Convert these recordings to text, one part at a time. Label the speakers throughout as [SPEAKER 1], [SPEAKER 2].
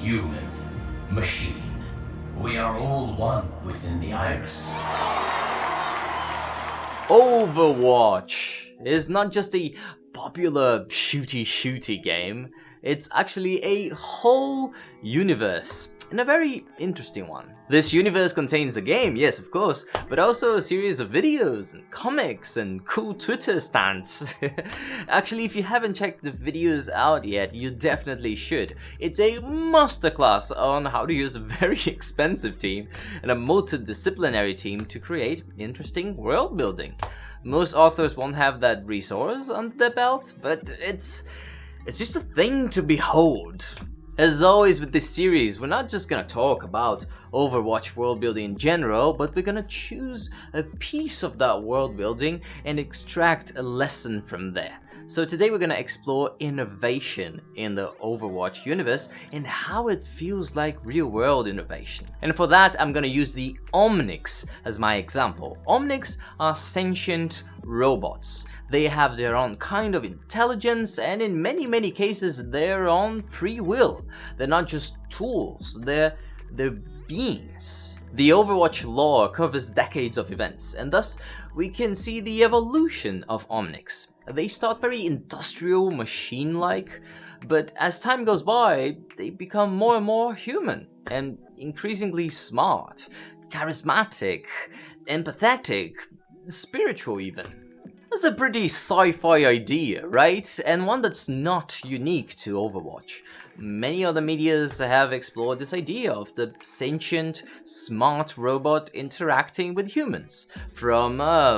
[SPEAKER 1] human, machine. We are all one within the iris.
[SPEAKER 2] Overwatch is not just a popular shooty game, it's actually a whole universe, and a very interesting one. This universe contains a game, yes of course, but also a series of videos and comics and cool Twitter stands. Actually, if you haven't checked the videos out yet, you definitely should. It's a masterclass on how to use a very expensive team and a multidisciplinary team to create interesting world building. Most authors won't have that resource under their belt, but it's just a thing to behold. As always with this series, we're not just gonna talk about Overwatch world building in general, but we're gonna choose a piece of that world building and extract a lesson from there. So today we're gonna explore innovation in the Overwatch universe and how it feels like real world innovation. And for that, I'm gonna use the omnics as my example. Omnics are sentient robots. They have their own kind of intelligence, and in many cases their own free will. They're not just tools, they're beings. The Overwatch lore covers decades of events, and thus we can see the evolution of omnics. They start very industrial, machine-like, but as time goes by, they become more and more human, and increasingly smart, charismatic, empathetic, spiritual even. That's a pretty sci-fi idea, right? And one that's not unique to Overwatch. Many other medias have explored this idea of the sentient, smart robot interacting with humans. From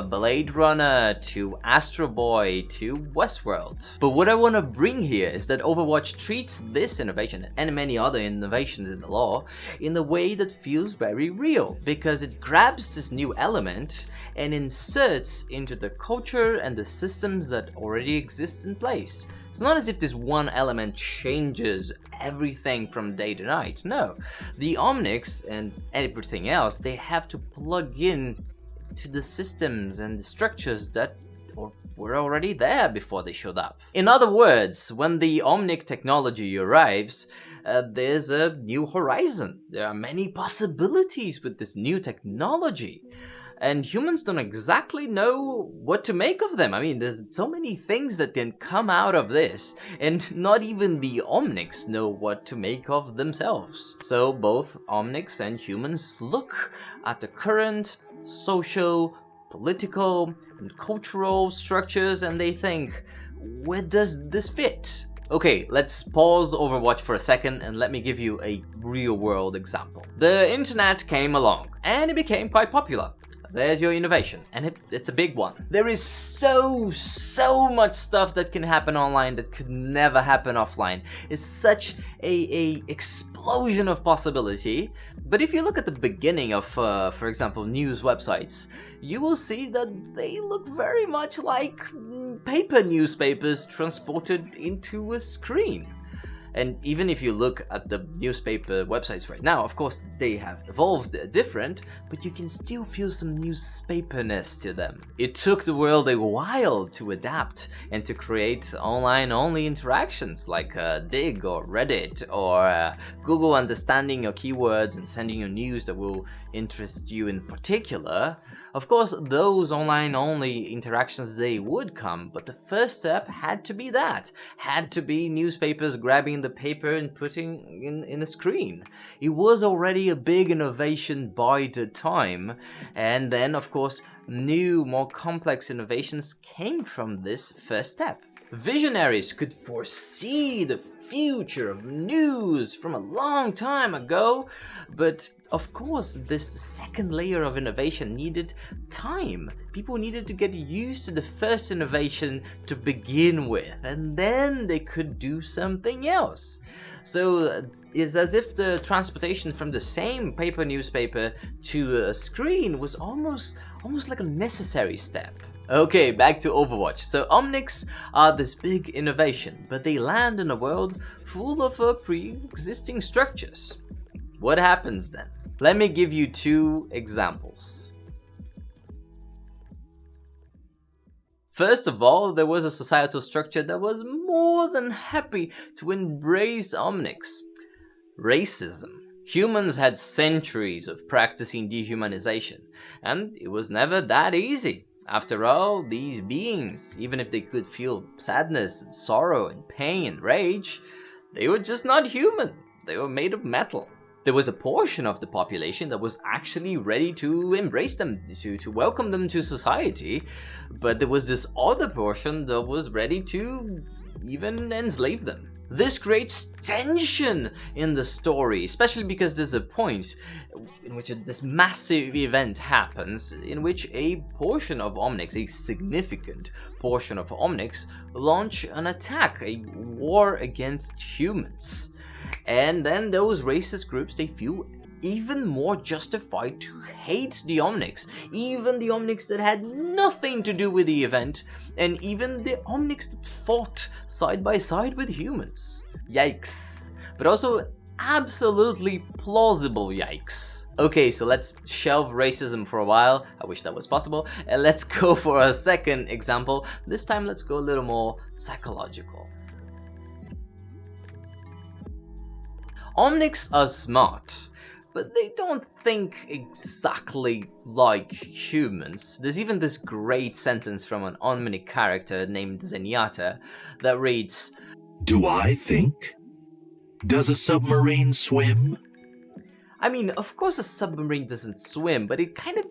[SPEAKER 2] Blade Runner to Astro Boy to Westworld. But what I want to bring here is that Overwatch treats this innovation and many other innovations in the lore in a way that feels very real, because it grabs this new element and inserts into the culture and the systems that already exist in place. It's not as if this one element changes everything from day to night. No, the omnics and everything else, they have to plug in to the systems and the structures that were already there before they showed up. In other words, when the omnic technology arrives, there's a new horizon. There are many possibilities with this new technology. And humans don't exactly know what to make of them. I mean, there's so many things that can come out of this, and not even the omnics know what to make of themselves. So both omnics and humans look at the current social, political, and cultural structures and they think, where does this fit? Okay, let's pause Overwatch for a second and let me give you a real-world example. The internet came along, and it became quite popular. There's your innovation, and it's a big one. There is so much stuff that can happen online that could never happen offline. It's such a explosion of possibility. But if you look at the beginning of, for example, news websites, you will see that they look very much like paper newspapers transported into a screen. And even if you look at the newspaper websites right now, of course they have evolved different, but you can still feel some newspaperness to them. It took the world a while to adapt and to create online-only interactions like Dig or Reddit or Google understanding your keywords and sending you news that will interest you in particular. Of course, those online-only interactions, they would come, but the first step had to be newspapers grabbing the paper and putting in a screen. It was already a big innovation by the time, and then, of course, new, more complex innovations came from this first step. Visionaries could foresee the future of news from a long time ago, but of course this second layer of innovation needed time. People needed to get used to the first innovation to begin with, and then they could do something else. So it's as if the transportation from the same paper newspaper to a screen was almost like a necessary step. Okay, back to Overwatch. So omnics are this big innovation, but they land in a world full of pre-existing structures. What happens then? Let me give you two examples. First of all, there was a societal structure that was more than happy to embrace omnics. Racism. Humans had centuries of practicing dehumanization, and it was never that easy. After all, these beings, even if they could feel sadness and sorrow and pain and rage, they were just not human. They were made of metal. There was a portion of the population that was actually ready to embrace them, to welcome them to society, but there was this other portion that was ready to even enslave them. This creates tension in the story, especially because there's a point in which this massive event happens in which a portion of omnics, a significant portion of omnics, launch an attack, a war against humans. And then those racist groups, they feel even more justified to hate the omnics, even the omnics that had nothing to do with the event, and even the omnics that fought side by side with humans. Yikes. But also absolutely plausible yikes. Okay, so let's shelve racism for a while. I wish that was possible. And let's go for a second example. This time let's go a little more psychological. Omnics are smart, but they don't think exactly like humans. There's even this great sentence from an omnic character named Zenyatta that reads,
[SPEAKER 3] "Do I think? Does a submarine swim?"
[SPEAKER 2] I mean, of course a submarine doesn't swim, but it kind of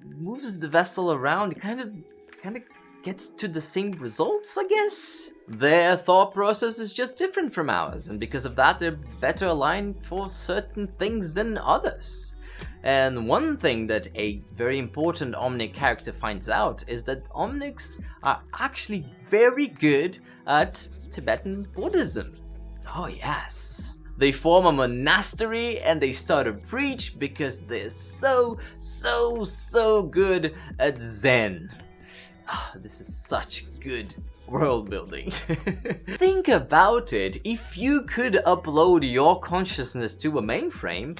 [SPEAKER 2] moves the vessel around, kind of gets to the same results, I guess. Their thought process is just different from ours, and because of that, they're better aligned for certain things than others. And one thing that a very important Omnic character finds out is that Omnics are actually very good at Tibetan Buddhism. Oh yes. They form a monastery and they start a preach because they're so good at Zen. Oh, this is such good world building. Think about it. If you could upload your consciousness to a mainframe,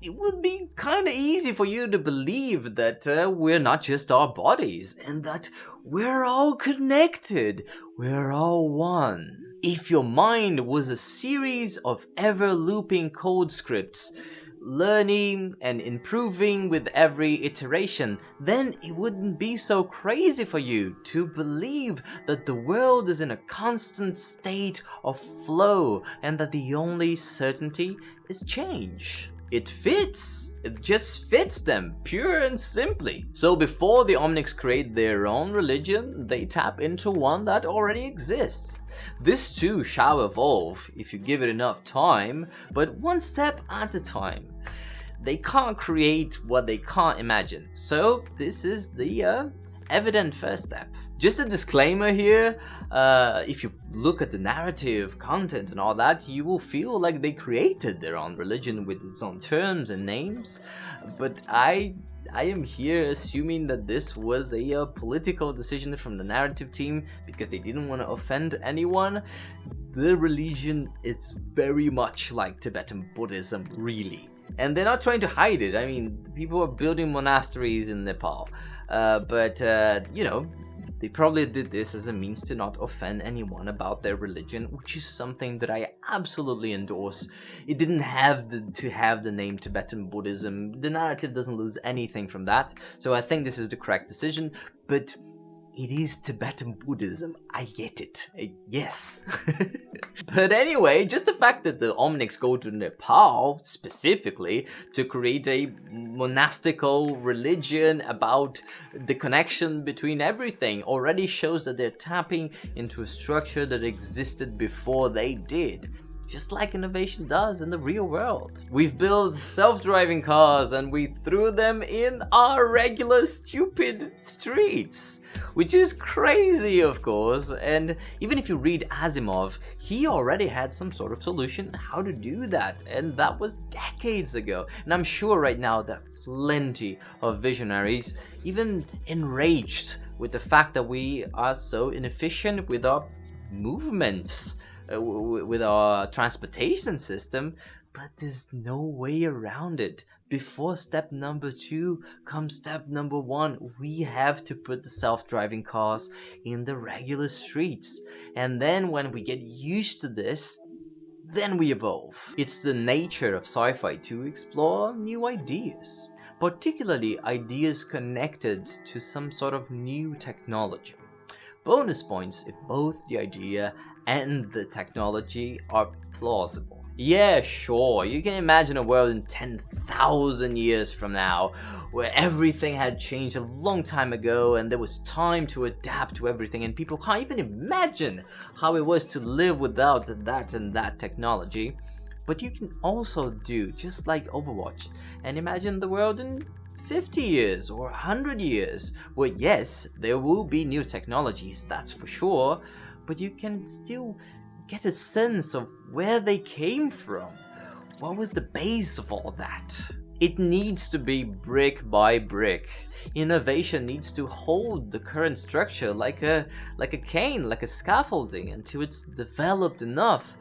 [SPEAKER 2] it would be kind of easy for you to believe that we're not just our bodies and that we're all connected. We're all one. If your mind was a series of ever-looping code scripts, learning and improving with every iteration, then it wouldn't be so crazy for you to believe that the world is in a constant state of flow and that the only certainty is change. It fits. It just fits them, pure and simply. So before the Omnics create their own religion, they tap into one that already exists. This too shall evolve if you give it enough time, but one step at a time. They can't create what they can't imagine, so this is the evident first step. Just a disclaimer here, if you look at the narrative, content and all that, you will feel like they created their own religion with its own terms and names, but I am here assuming that this was a political decision from the narrative team because they didn't want to offend anyone. The religion, it's very much like Tibetan Buddhism, really. And they're not trying to hide it. I mean, people are building monasteries in Nepal. But you know, they probably did this as a means to not offend anyone about their religion, which is something that I absolutely endorse. It didn't have to have the name Tibetan Buddhism. The narrative doesn't lose anything from that, so I think this is the correct decision, but it is Tibetan Buddhism. I get it. Yes. But anyway, just the fact that the Omnics go to Nepal specifically to create a monastical religion about the connection between everything already shows that they're tapping into a structure that existed before they did. Just like innovation does in the real world. We've built self-driving cars and we threw them in our regular stupid streets, which is crazy, of course. And even if you read Asimov, he already had some sort of solution how to do that, and that was decades ago. And I'm sure right now that plenty of visionaries even enraged with the fact that we are so inefficient with our movements, with our transportation system, but there's no way around it. Before step number 2 comes step number 1. We have to put the self-driving cars in the regular streets, and then when we get used to this, then we evolve. It's the nature of sci-fi to explore new ideas, particularly ideas connected to some sort of new technology. Bonus points if both the idea and the technology are plausible. Yeah, sure, you can imagine a world in 10,000 years from now where everything had changed a long time ago and there was time to adapt to everything, and people can't even imagine how it was to live without that and that technology. But you can also do just like Overwatch and imagine the world in 50 years or 100 years, where yes, there will be new technologies, that's for sure, but you can still get a sense of where they came from. What was the base of all that? It needs to be brick by brick. Innovation needs to hold the current structure like a cane, like a scaffolding, until it's developed enough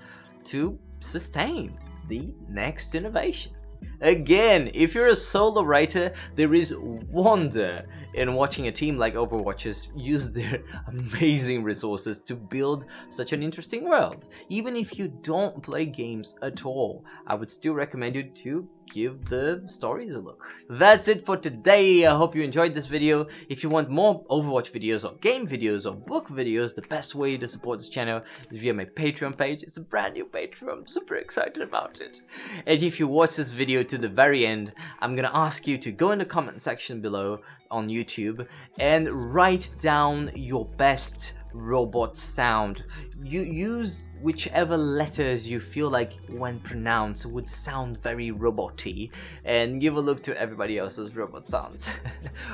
[SPEAKER 2] to sustain the next innovation. Again, if you're a solo writer, there is wonder in watching a team like Overwatchers use their amazing resources to build such an interesting world. Even if you don't play games at all, I would still recommend you to give the stories a look. That's it for today. I hope you enjoyed this video. If you want more Overwatch videos or game videos or book videos, the best way to support this channel is via my Patreon page. It's a brand new Patreon. I'm super excited about it. And if you watch this video to the very end, I'm gonna ask you to go in the comment section below on YouTube and write down your best robot sound. You use whichever letters you feel like when pronounced would sound very robot-y, and give a look to everybody else's robot sounds.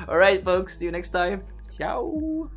[SPEAKER 2] Alright folks, see you next time. Ciao!